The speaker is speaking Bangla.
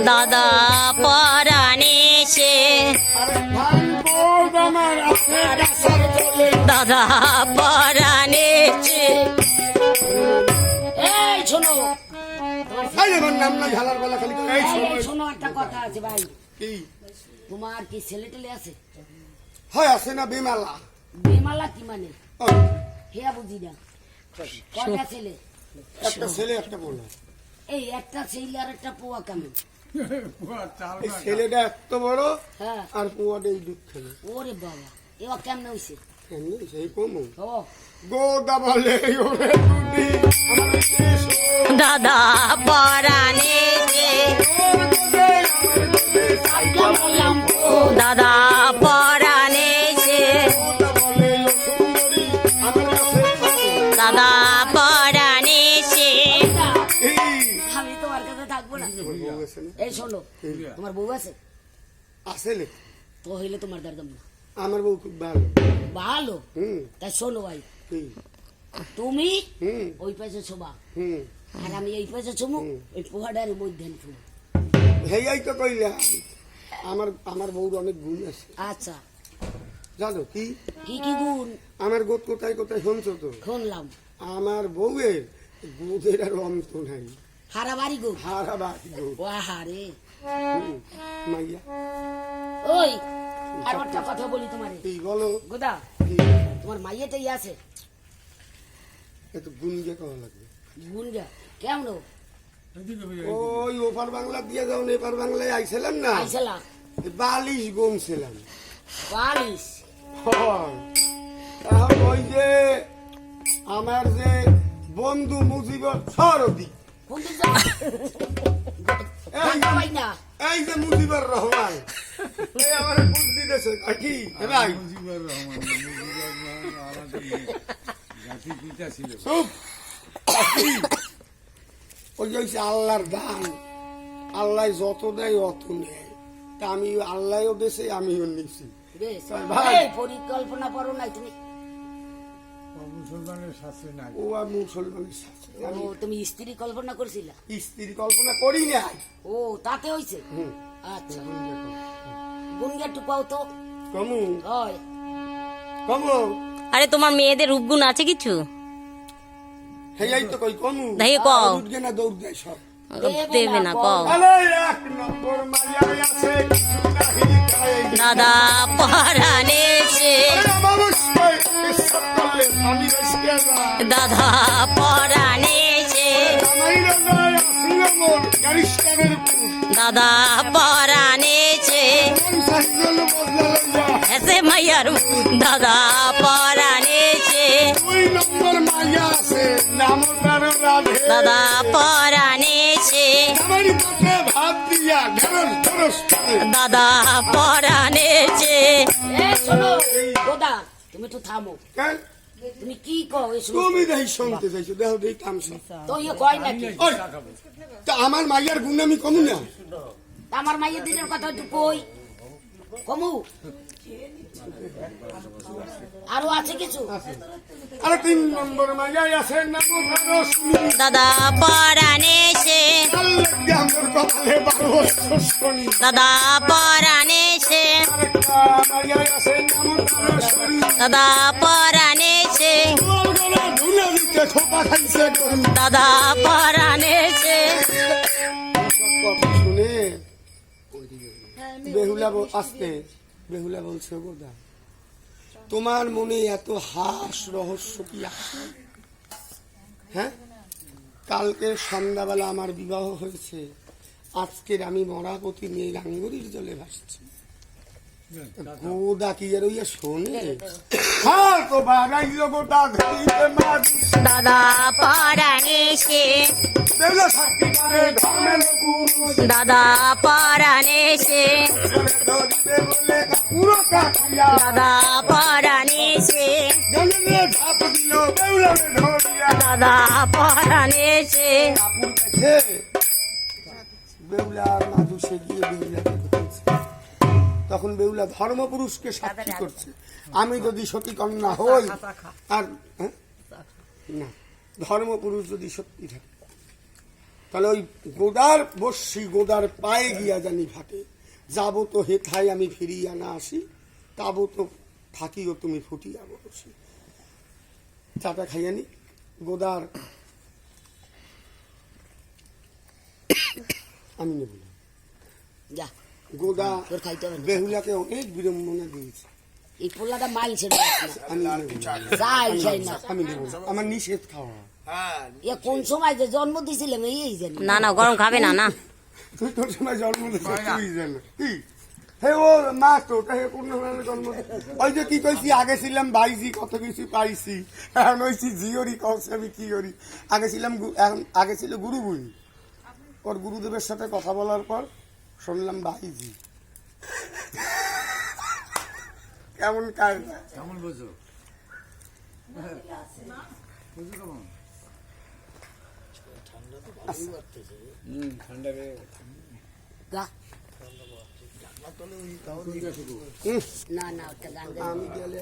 দাদা পরাণে সে দাদা পরাণে সে এই শোনো শোনো একটা কথা আছে ভাই, কি তোমার কি ছেলে টেলে আছে? হয় আছে না বিমালা? বিমালা কি মানে? হেয়া বুঝি না। কয়টা ছেলে? একটা ছেলে একটা বউ। এই একটা ছেলে আর একটা পোয়া কেমন? এই ছেলেটা এত বড় হ্যাঁ, আর পোয়াটা এই দুধ খেলে ওরে বাবা, এবার কেমন হয়েছে? এমনি সেই কমু ও গোদা বলে ওরে দুধি আমার দেশ দাদা পরাণে সে দাদা পরাণে সে দাদা পরাণে সে আমি তোমার কাছে থাকবো না। এই শোনো, তোমার বউ আছে? আসলে তো হইলে তোমার দাঁড়াম না। আমার বউ খুব ভালো। ভালো? হুম তাই শোনো ভাই, হুম তুমি হুম ওই পাশে ছোবা হুম আর আমি এই পাশে ছুমু, ওই পোহাটার মধ্যে ছুমু। হেয়াই তো কইলা আমার আমার বউর অনেক গুণ আছে আচ্ছা, জানো কি? কি কি গুণ? আমার গোদ কোথায় কোথায় শুনছো তো? শুনলাম। আমার বউয়ের গোদের আর অন্ত নাই। হারাবাড়ি গুণ? হারা বাকি গোদ। ওয়াহারে, মাইয়া ওই আর একটা কথা বলি তোমারে। এই বলো গোদা, কি? তোমার মাইয়াটাই আছে এত গুণ দিয়ে কওয়া লাগবে। গুণটা কেমন? ওই ওপার বাংলা দিয়ে যখন এপার বাংলায় আইছিলাম না, আইসলা বালিশ গমছিলাম। বালিশ? এখন ওই যে আমার যে বন্ধু মুজিবর সরদি, কোন দিন যাও? টাকা পাই না। এই যে মুজিবর রহমান, এই আমার বুদ্ধি দিতেছে কি ভাই? চুপ। ওই যে হচ্ছে আল্লাহর দান, আল্লাহ যত দেয় অত নেয়। তা আমি আল্লাহও দেশে আমিও নিছি। বেশ, ভাই। এই পরিকল্পনা করো নাই তুমি? ও আর মুসলমানের সাথে ও, তুমি স্ত্রী কল্পনা করছিলা? স্ত্রী কল্পনা করি নাই। ও, তাতে হইছে? হুম। আচ্ছা, গুণটা একটু পাও তো। কমু হয় কমু আরে তোমার মেয়েদের রূপগুণ আছে কিছু? হেয়াই তো কই কমু দেখি কও। উঠগে না দৌড় দেয় সব। দেবে না কও। আরে এক নম্বর মাইয়াই আছে নাহি গায়ে। দাদা পরাণে সে আরে মানুষ কই বিশ্বাস করলে আমি রইতে যাই। দাদা পরাণে সে জামাইরা যায় আসিল মোর গারিস্তানের পুর। দাদা পরাণে সে সাইকেল বদলা এসে মাইয়ার দাদা পরাণে সে দুই নম্বর মাইয়া আছে নাম তার রাধে। দাদা পরাণে সে আমার পথে ভাত দিয়া ঘরল খরচ করে। দাদা পরাণে সে এ শোনো গোদা, তুমি একটু থামো। কেন? তুমি কি কও এই শোনো? তুমি দেখি শুনতে চাইছো, দেখো দেখি তামসা। তো ইয়ে কয় নাকি? ওই, তা আমার মাইয়ার গুণ আমি কমু না? আমার মাইয়ের দিনের কথা একটু কই। কমু আরো আছে কিছু? আরে তিন নম্বর মাইয়াই আছে নাম তার শুনি। দাদা পরাণে সে আল্লাহ আমার কপালে 12 বছর শনি। দাদা পরাণে সে আরেকটা মাইয়াই আছে নাম তার শনি। দাদা পরাণে সে গোল গলা ধুলা দিতে ছোপা খাইছে গরু। দাদা পরাণে সে সব কথা শুনে বেহুলা আসতে বেহুলা বলছে গোদা, তোমার মনে এত হাস রহস্য কি আছে? হ্যাঁ, কালকে সন্ধ্যাবেলা আমার বিবাহ হয়েছে, আজকের আমি মরাপতি নিয়ে গাঙ্গুরির জলে ভাসছি। গোদা কি আর ওইয়া শোনে? হ্যাঁ তো বাগাইল গোটা ধরিতে মাছ। দাদা পরাণে সে বেহুলা সাক্ষী করে ধর্মের পুরুষ। দাদা পরাণে সে ধরিতে বলে পুরো কাটিয়া। দাদা পরাণে সে জলে ঝাঁপ দিল বেহুলারে ধরিয়া। দাদা পরাণে সে কাপড় দেখে বেহুলা মাধু সে গিয়ে বেহুলাকে ধরেছে। তখন বেহুলা ধর্মপুরুষকে সাক্ষী করছে, আমি যদি সতী কন্যা হই আর না ধর্মপুরুষ যদি সত্যি থাকে তাহলে ওই গোদার বসি গোদার পায়ে গিয়া জানি ফাটে, যাবো তো হেথায় আমি ফিরিয়া না আসি, তাবো তো থাকিও তুমি ফুটিয়া বসি। চাটা খাইয়ানি গোদার আমি নেব না। যা গোদা তোর খাইতে হবে না। বেহুলাকে অনেক বিড়ম্বনা দিয়েছে, এই পোলাটা মাইলছে আমি নেব না। যাই যাই না আমি নেব না, আমার নিষেধ খাওয়া। এ কোন সময় যে জন্ম দিছিলাম এই জানি না না গরম খাবে না না তুই তোর সময় জন্ম দিয়েছিস, তুই জানো কি হে ও মা তো হে কোন ধরনের জন্ম ওই যে কি কইছি আগে ছিলাম বাইজি কত কিছু পাইছি, এখন হইছি জিওরি কইছি আমি কি করি। আগে ছিলাম আগে ছিল গুরু বুই, ওর গুরুদেবের সাথে কথা বলার পর শুনলাম বাইজি। কেমন কাজ কেমন বোঝো বুঝো কেমন ঠান্ডা রে গা হুম, না না ওটা গান আমি গেলে